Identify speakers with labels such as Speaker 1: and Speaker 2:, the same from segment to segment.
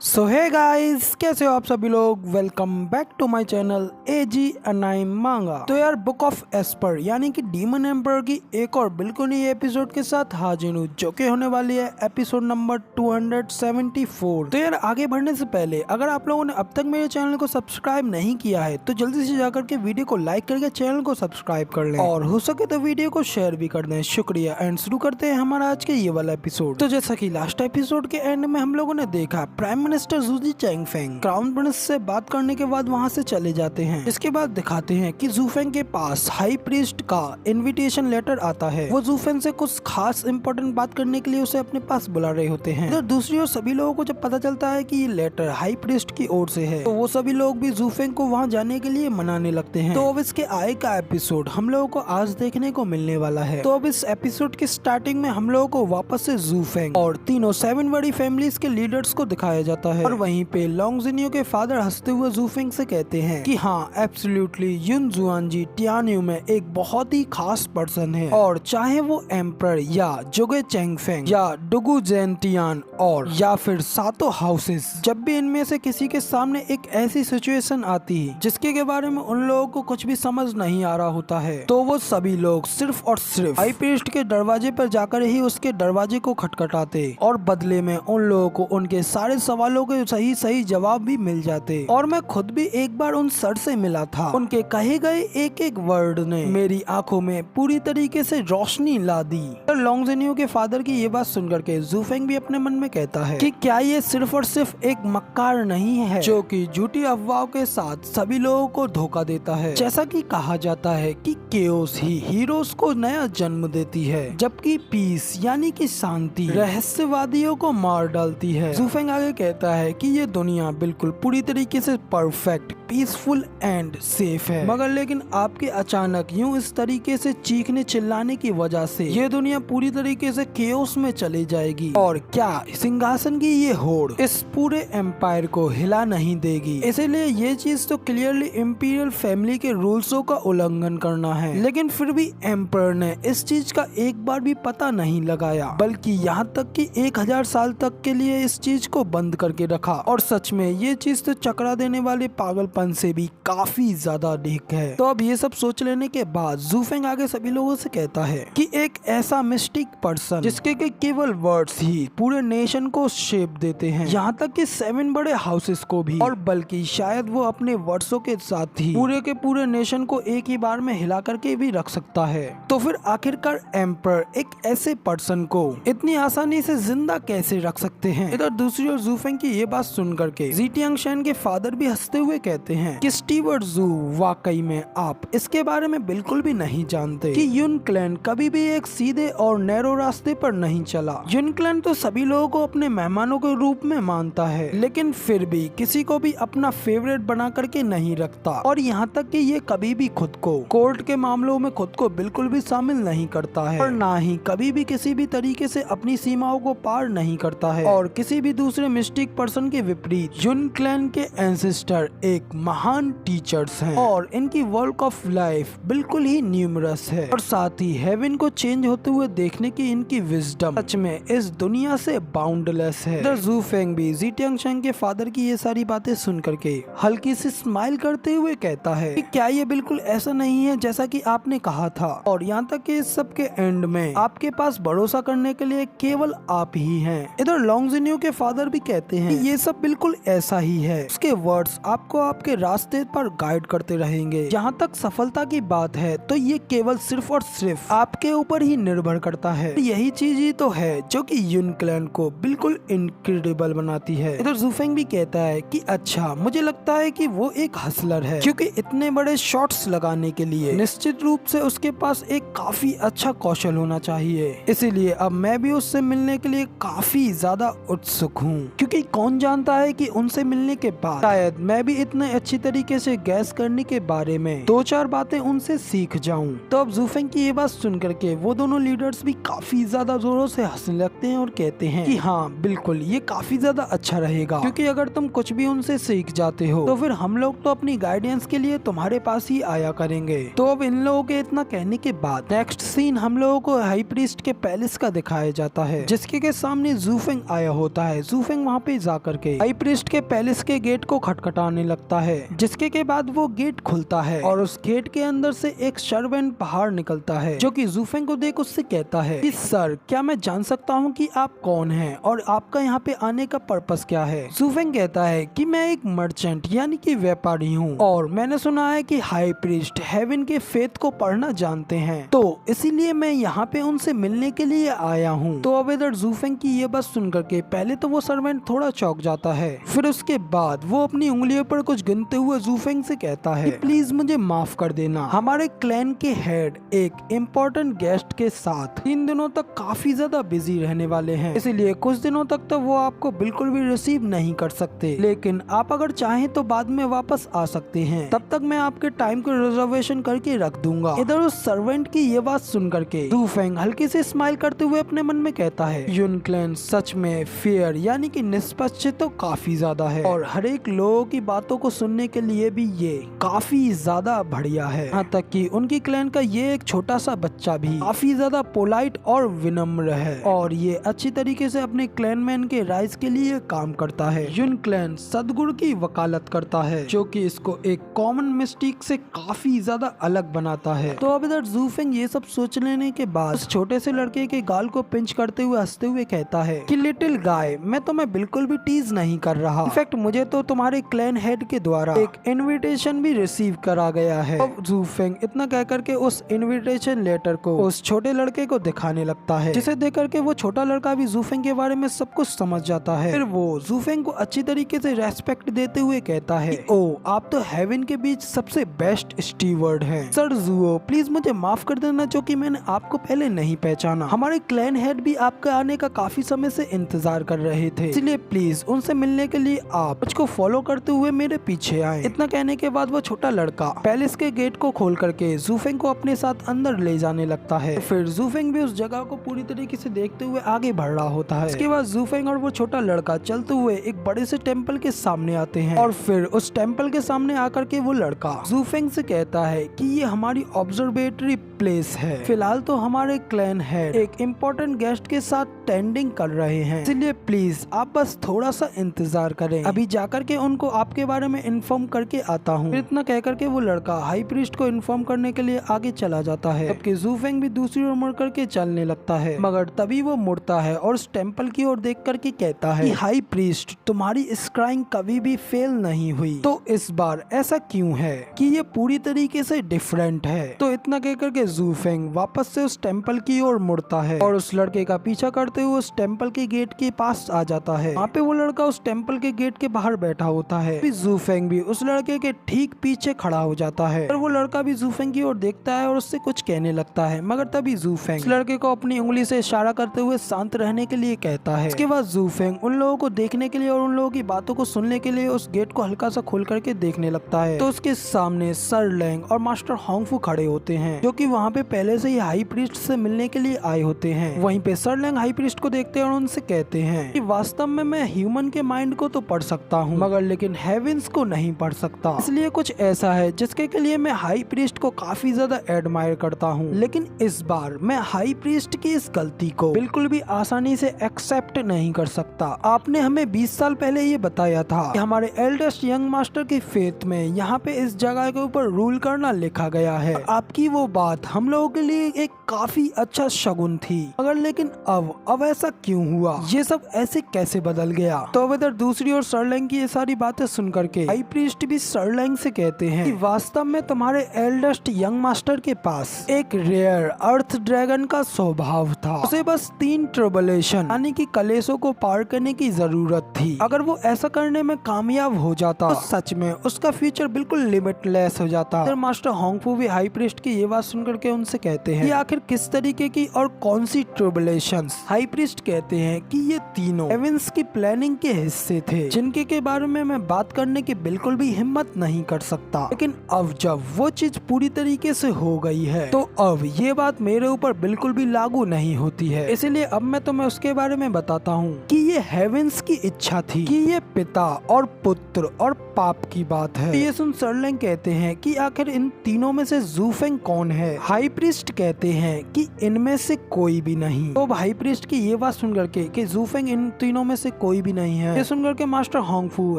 Speaker 1: सो hey guys, कैसे हो आप सभी लोग। Welcome back to my channel AG anime manga. तो यार बुक ऑफ एस्पर यानी कि डीमन एम्पर की एक और बिल्कुल नई एपिसोड के साथ हाजिर हूँ, जो कि होने वाली है एपिसोड नंबर 274। तो यार आगे बढ़ने से पहले अगर आप लोगों ने अब तक मेरे चैनल को सब्सक्राइब नहीं किया है तो जल्दी से जाकर के वीडियो को लाइक करके चैनल को सब्सक्राइब कर लें और हो सके तो वीडियो को शेयर भी कर दें। शुक्रिया। एंड शुरू करते हैं हमारा आज के ये वाला एपिसोड। तो जैसा कि लास्ट एपिसोड के एंड में हम लोगों ने देखा, प्राइम मिनिस्टर जूजी चैंगफेंग क्राउन प्रिंस से बात करने के बाद वहां से चले जाते हैं। इसके बाद दिखाते हैं कि जूफेंग के पास हाई प्रीस्ट का इनविटेशन लेटर आता है। वो जूफेंग से कुछ खास इंपॉर्टेंट बात करने के लिए उसे अपने पास बुला रहे होते हैं। इधर दूसरी ओर सभी लोगों को जब पता चलता है कि ये लेटर हाई प्रीस्ट की ओर से है तो वो सभी लोग भी जूफेंग को वहाँ जाने के लिए मनाने लगते हैं। तो अब इसके आगे का एपिसोड हम लोगों को आज देखने को मिलने वाला है। तो अब इस एपिसोड की स्टार्टिंग में हम लोगों को वापस से जूफेंग और तीनों 7 बड़ी फैमिलीज के लीडर्स को दिखाया जाता है। और वहीं पे लॉन्गजिनियो के फादर हंसते हुए जूफेंग से कहते हैं कि हाँ एब्सोल्युटली युन जुआनजी टियान्यू में एक बहुत ही खास पर्सन है, और चाहे वो एम्पर या जोगे चैंगफेंग या डुगु जेनटियान और या फिर सातो हाउसेस, जब भी इनमें से किसी के सामने एक ऐसी सिचुएशन आती है जिसके के बारे में उन लोगों को कुछ भी समझ नहीं आ रहा होता है तो वो सभी लोग सिर्फ और सिर्फ हाई प्रीस्ट के दरवाजे पर जाकर ही उसके दरवाजे को खटखटाते और बदले में उन लोगों को उनके सारे सवालों के सही जवाब भी मिल जाते। और मैं खुद भी एक बार उन सर से मिला था, उनके कहे गए एक एक वर्ड ने मेरी आंखों में पूरी तरीके से रोशनी ला दी। लॉन्गजिनियो के फादर की ये बात सुनकर के जूफेंग भी अपने मन में कहता है कि क्या ये सिर्फ और सिर्फ एक मक्कार नहीं है जो कि झूठी अफवाहों के साथ सभी लोगों को धोखा देता है। जैसा कि कहा जाता है कि केओस ही हीरोज को नया जन्म देती है, जबकि पीस यानी कि शांति रहस्यवादियों को मार डालती है। जूफेंग आगे कहता है कि ये दुनिया बिल्कुल पूरी तरीके से परफेक्ट, पीसफुल एंड सेफ है, मगर लेकिन आपके अचानक यूं इस तरीके से चीखने चिल्लाने की वजह से ये दुनिया पूरी तरीके से केओस में चली जाएगी। और क्या सिंहासन की ये होड़ इस पूरे एम्पायर को हिला नहीं देगी। इसीलिए ये चीज तो क्लियरली इंपीरियल फैमिली के रूल्सों का उल्लंघन करना है, लेकिन फिर भी एम्पायर ने इस चीज का एक बार भी पता नहीं लगाया, बल्कि यहाँ तक कि 1000 साल तक के लिए इस चीज को बंद करके रखा। और सच में ये चीज तो चकरा देने वाले पागलपन से भी काफी ज्यादा अधिक है। तो अब ये सब सोच लेने के बाद जूफेंग आगे सभी लोगों से कहता है कि एक ऐसा मिस्टिक पर्सन जिसके के केवल वर्ड्स ही पूरे नेशन को शेप देते हैं, यहाँ तक कि 7 बड़े हाउसेस को भी, और बल्कि शायद वो अपने वर्ड्सों के साथ ही पूरे के पूरे नेशन को एक ही बार में हिला करके भी रख सकता है। तो फिर आखिरकार एम्पर एक ऐसे पर्सन को इतनी आसानी से जिंदा कैसे रख सकते हैं। इधर दूसरी ओर जूफेंग की ये बात सुन करके जीटियांगशेन के फादर भी हंसते हुए कहते हैं कि स्टीवर्ट जू, वाकई में आप इसके बारे में बिल्कुल भी नहीं जानते कि युन क्लैन कभी भी एक सीधे और नैरो रास्ते पर नहीं चला। युन क्लैन तो सभी लोगों को अपने मेहमानों के रूप में मानता है, लेकिन फिर भी किसी को भी अपना फेवरेट बना करके नहीं रखता, और यहाँ तक कि ये कभी भी खुद को कोर्ट के मामलों में खुद को बिल्कुल भी शामिल नहीं करता है, और ना ही कभी भी किसी भी तरीके से अपनी सीमाओं को पार नहीं करता है। और किसी भी दूसरे मिस्टिक पर्सन के विपरीत युन क्लैन के एंसेस्टर एक महान टीचर्स हैं, और इनकी वर्क ऑफ लाइफ बिल्कुल ही न्यूमरस है, और साथ ही हेवन को चेंज होते हुए देखने की इनकी विजडम सच में इस दुनिया से बाउंडलेस है। इधर जूफेंग भी जीटियांगशेन के फादर की ये सारी बातें सुन करके हल्की सी स्माइल करते हुए कहता है कि क्या ये बिल्कुल ऐसा नहीं है जैसा कि आपने कहा था, और यहाँ तक कि इस सब के एंड में आपके पास भरोसा करने के लिए केवल आप ही हैं। इधर लॉन्गजिनियो के फादर भी कहते हैं कि ये सब बिल्कुल ऐसा ही है, उसके वर्ड्स आपको आपके रास्ते पर गाइड करते रहेंगे। जहाँ तक सफलता की बात है तो ये केवल सिर्फ और सिर्फ आपके ऊपर ही निर्भर करता है। यही चीज ही तो है जो कि युन क्लैन को बिल्कुल इनक्रेडिबल बनाती है। इधर जूफेंग भी कहता है कि अच्छा, मुझे लगता है कि वो एक हसलर है, क्योंकि इतने बड़े शॉट्स लगाने के लिए निश्चित रूप से उसके पास एक काफी अच्छा कौशल होना चाहिए। इसीलिए अब मैं भी उससे मिलने के लिए काफी ज्यादा उत्सुक हूँ, क्योंकि कौन जानता है कि उनसे मिलने के बाद शायद मैं भी इतने अच्छी तरीके से गैस करने के बारे में 2-4 बातें उनसे सीख जाऊं। तो अब जूफेंग की ये बात सुन करके वो दोनों लीडर्स भी काफी ज्यादा जोरों से हंसने लगते हैं और कहते हैं कि हाँ बिल्कुल, ये काफी ज्यादा अच्छा रहेगा, क्योंकि अगर तुम कुछ भी उनसे सीख जाते हो तो फिर हम लोग तो अपनी गाइडेंस के लिए तुम्हारे पास ही आया करेंगे। तो अब इन लोगों के इतना कहने के बाद नेक्स्ट सीन हम लोगों को हाई प्रीस्ट के पैलेस का दिखाया जाता है, जिसके के सामने जूफेंग आया होता है। जूफेंग वहाँ पे जाकर के हाई प्रीस्ट के पैलेस के गेट को खटखटाने लगता है, जिसके के बाद वो गेट खुलता है और उस गेट के अंदर से एक सर्वेंट बाहर निकलता है, जो कि जूफेंग को देख उससे कहता है कि सर, क्या मैं जान सकता हूँ कि आप कौन हैं और आपका यहाँ पे आने का पर्पस क्या है। जूफेंग कहता है कि मैं एक मर्चेंट यानी कि व्यापारी हूँ और मैंने सुना है कि हाई प्रीस्ट हेवन के फेथ को पढ़ना जानते हैं, तो इसीलिए मैं यहाँ पे उनसे मिलने के लिए आया हूँ। तो अब इधर जूफेंग की ये बात सुन करके पहले तो वो सर्वेंट थोड़ा चौंक जाता है, फिर उसके बाद वो अपनी उंगलियों पर कुछ गिनते हुए जूफेंग से कहता है कि प्लीज मुझे माफ कर देना, हमारे क्लैन के हेड एक इम्पोर्टेंट गेस्ट के साथ 3 दिनों तक काफी ज्यादा बिजी रहने वाले हैं, इसलिए कुछ दिनों तक तो वो आपको बिल्कुल भी रिसीव नहीं कर सकते, लेकिन आप अगर चाहें तो बाद में वापस आ सकते हैं, तब तक मैं आपके टाइम को रिजर्वेशन करके रख दूंगा। इधर उस सर्वेंट की ये बात सुन करके जूफेंग हल्के से स्माइल करते हुए अपने मन में कहता है, युन क्लैन सच में फेयर यानी कि निष्पक्ष तो काफी ज्यादा है और हर एक लोगों की बातों को सुनने के लिए भी ये काफी ज्यादा बढ़िया है। यहाँ तक कि उनकी क्लैन का ये एक छोटा सा बच्चा भी काफी ज्यादा पोलाइट और विनम्र है और ये अच्छी तरीके से अपने क्लैन मैन के राइज के लिए काम करता है। युन क्लैन सदगुरु की वकालत करता है, जो कि इसको एक कॉमन मिस्टेक से काफी ज्यादा अलग बनाता है। तो अब इधर जूफेंग ये सब सोच लेने के बाद उस छोटे से लड़के के गाल को पिंच करते हुए हंसते हुए कहता है कि लिटिल गाय, मैं तुम्हें बिल्कुल भी टीज नहीं कर रहा, इनफैक्ट मुझे तो तुम्हारे क्लैन हेड के द्वारा एक इनविटेशन भी रिसीव करा गया है। अब जूफेंग इतना कह करके उस इनविटेशन लेटर को उस छोटे लड़के को दिखाने लगता है, जिसे देख करके वो छोटा लड़का भी जूफेंग के बारे में सब कुछ समझ जाता है। फिर वो जूफेंग को अच्छी तरीके से रेस्पेक्ट देते हुए कहता है, ओ आप तो हेवन के बीच सबसे बेस्ट स्टीवर्ड हैं। सर जुओ, प्लीज मुझे माफ कर देना जो कि मैंने आपको पहले नहीं पहचाना, हमारे क्लैन हेड भी आपके आने का काफी समय से इंतजार कर रहे थे, इसलिए प्लीज उनसे मिलने के लिए आप मुझको फॉलो करते हुए मेरे पीछे आए। इतना कहने के बाद वो छोटा लड़का पैलेस के गेट को खोल करके जूफेंग को अपने साथ अंदर ले जाने लगता है। फिर जूफेंग भी उस जगह को पूरी तरीके से देखते हुए आगे बढ़ रहा होता है। इसके बाद जूफेंग और वो छोटा लड़का चलते हुए एक बड़े से टेम्पल के सामने आते हैं और फिर उस टेम्पल के सामने आकर के वो लड़का जूफेंग से कहता है कि ये हमारी ऑब्जर्वेटरी प्लेस है, फिलहाल तो हमारे क्लैन हेड एक इम्पोर्टेंट गेस्ट के साथ टेंडिंग कर रहे हैं, इसलिए प्लीज आप बस थोड़ा सा इंतजार करें, अभी जाकर के उनको आपके बारे में इन्फॉर्म करके आता हूँ। इतना कह करके वो लड़का हाई प्रीस्ट को इन्फॉर्म करने के लिए आगे चला जाता है, जबकि जूफेंग भी दूसरी ओर मुड़ करके चलने लगता है, मगर तभी वो मुड़ता है और उस टेम्पल की ओर देख करके कहता है कि हाई प्रीस्ट, तुम्हारी स्क्राइंग कभी भी फेल नहीं हुई, तो इस बार ऐसा क्यों है कि ये पूरी तरीके से डिफरेंट है। तो इतना कह करके जूफेंग वापस से उस टेम्पल की ओर मुड़ता है और उस लड़के का पीछा करते हुए उस टेम्पल के गेट के पास आ जाता है। वहाँ पे वो लड़का उस टेम्पल के गेट के बाहर बैठा होता है। फिर जूफेंग भी उस लड़के के ठीक पीछे खड़ा हो जाता है और वो लड़का भी जूफेंग की ओर देखता है और उससे कुछ कहने लगता है, मगर तभी जूफेंग उस लड़के को अपनी उंगली से इशारा करते हुए शांत रहने के लिए कहता है। इसके बाद जूफेंग उन लोगों को देखने के लिए और उन लोगों की बातों को सुनने के लिए उस गेट को हल्का सा खोल करके देखने लगता है। तो उसके सामने सर लैंग और मास्टर होंगफू खड़े होते हैं, जो कि वहाँ पे पहले से ही हाई प्रीस्ट से मिलने के लिए आए होते हैं। वहीं पे सर लैंग हाई प्रीस्ट को देखते हैं और उनसे कहते हैं कि वास्तव में मैं ह्यूमन के माइंड को तो पढ़ सकता हूँ, मगर लेकिन हेवेंस को नहीं पढ़ सकता, इसलिए कुछ ऐसा है जिसके के लिए मैं हाई प्रीस्ट को काफी ज्यादा एडमायर करता हूँ, लेकिन इस बार मैं हाई प्रीस्ट की इस गलती को बिल्कुल भी आसानी से एक्सेप्ट नहीं कर सकता। आपने हमें 20 साल पहले ये बताया था कि हमारे एल्डेस्ट यंग मास्टर की फेथ में यहाँ पे इस जगह के ऊपर रूल करना लिखा गया है। आपकी वो बात हम लोगों के लिए एक काफी अच्छा शगुन थी, मगर लेकिन अब ऐसा क्यों हुआ, ये सब ऐसे कैसे बदल गया। तो अब इधर दूसरी ओर सर लैंग की ये सारी बातें सुन करके हाई प्रीस्ट भी सर लैंग से कहते हैं कि वास्तव में तुम्हारे एल्डेस्ट यंग मास्टर के पास एक रेयर अर्थ ड्रैगन का स्वभाव था, उसे बस 3 ट्रिबुलेशन यानी कि कलेशों को पार करने की जरूरत थी। अगर वो ऐसा करने में कामयाब हो जाता तो सच में उसका फ्यूचर बिल्कुल लिमिटलेस हो जाता। फिर मास्टर होंगफू भी हाई प्रीस्ट की ये बात सुन करके उनसे कहते हैं कि आखिर किस तरीके की और कौन सी ट्रिबुलेशंस। हाई प्रीस्ट कहते हैं कि ये तीनों हेवेंस की प्लानिंग के हिस्से थे, जिनके के बारे में मैं बात करने की बिल्कुल भी हिम्मत नहीं कर सकता, लेकिन अब जब वो चीज पूरी तरीके से हो गई है तो अब ये बात मेरे ऊपर बिल्कुल भी लागू नहीं होती है। इसलिए अब मैं तुम्हें उसके बारे में बताता हूँ कि ये हेवेंस की इच्छा थी कि ये पिता और पुत्र और पाप की बात है। ये सुन सर लैंग कहते हैं कि आखिर इन तीनों में से जूफेंग कौन है। हाई प्रीस्ट कहते हैं कि इनमें से कोई भी नहीं। तो हाई प्रीस्ट की ये बात सुन करके कि ज़ू फेंग इन तीनों में से कोई भी नहीं है, ये सुनकर के मास्टर होंगफू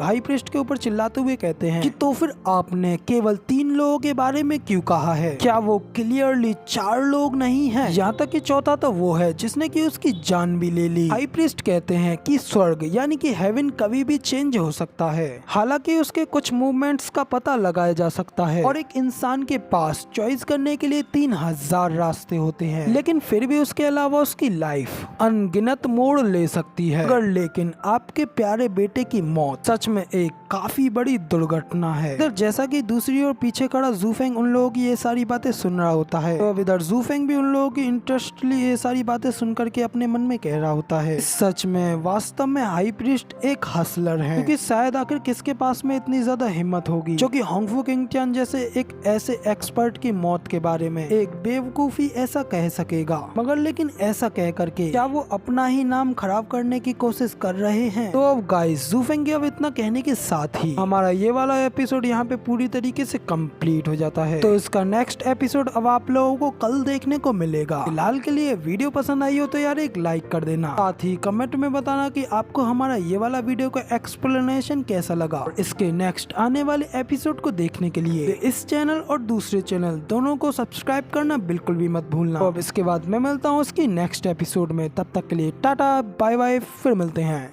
Speaker 1: हाई प्रीस्ट के ऊपर चिल्लाते हुए कहते हैं कि तो फिर आपने केवल 3 लोगों के बारे में क्यों कहा है? क्या वो क्लियरली 4 लोग नहीं हैं? यहाँ तक कि चौथा तो वो है जिसने की उसकी जान भी ले ली। हाई प्रीस्ट कहते हैं कि स्वर्ग यानी कि हेवन कभी भी चेंज हो सकता है, हालांकि उसके कुछ मूवमेंट्स का पता लगाया जा सकता है और एक इंसान के पास चॉइस करने के लिए 3000 रास्ते होते हैं, लेकिन फिर भी उसके अलावा उसकी लाइफ अनगिनत मोड़ ले सकती है। अगर लेकिन आपके प्यारे बेटे की मौत सच में एक काफी बड़ी दुर्घटना है। इधर जैसा कि दूसरी ओर पीछे खड़ा ज़ू फेंग उन लोगों की ये सारी बातें सुन रहा होता है, तो अब इधर ज़ू फेंग भी उन लोगों की इंटरेस्टली ये सारी बातें सुन करके अपने मन में कह रहा होता है, सच में वास्तव में हाई प्रीस्ट एक हसलर है, क्योंकि शायद आखिर किसके पास में इतनी ज्यादा हिम्मत होगी जो कि होंगफू किंगटियान जैसे एक ऐसे एक्सपर्ट की मौत के बारे में एक बेवकूफी ऐसा कह सकेगा। मगर लेकिन ऐसा कह करके क्या वो अपना ही नाम खराब करने की कोशिश कर रहे हैं? तो अब गाइस ज़ू फेंग के अब इतना कहने के साथ ही हमारा ये वाला एपिसोड यहाँ पे पूरी तरीके से कंप्लीट हो जाता है। तो इसका नेक्स्ट एपिसोड अब आप लोगों को कल देखने को मिलेगा। फिलहाल के लिए वीडियो पसंद आई हो तो यार एक लाइक कर देना, साथ ही कमेंट में बताना कि आपको हमारा ये वाला वीडियो का एक्सप्लेनेशन कैसा लगा। और इसके नेक्स्ट आने वाले एपिसोड को देखने के लिए इस चैनल और दूसरे चैनल दोनों को सब्सक्राइब करना बिल्कुल भी मत भूलना। तो अब इसके बाद मैं मिलता हूँ इसकी नेक्स्ट एपिसोड में, तब तक के लिए टाटा बाय बाय, फिर मिलते हैं।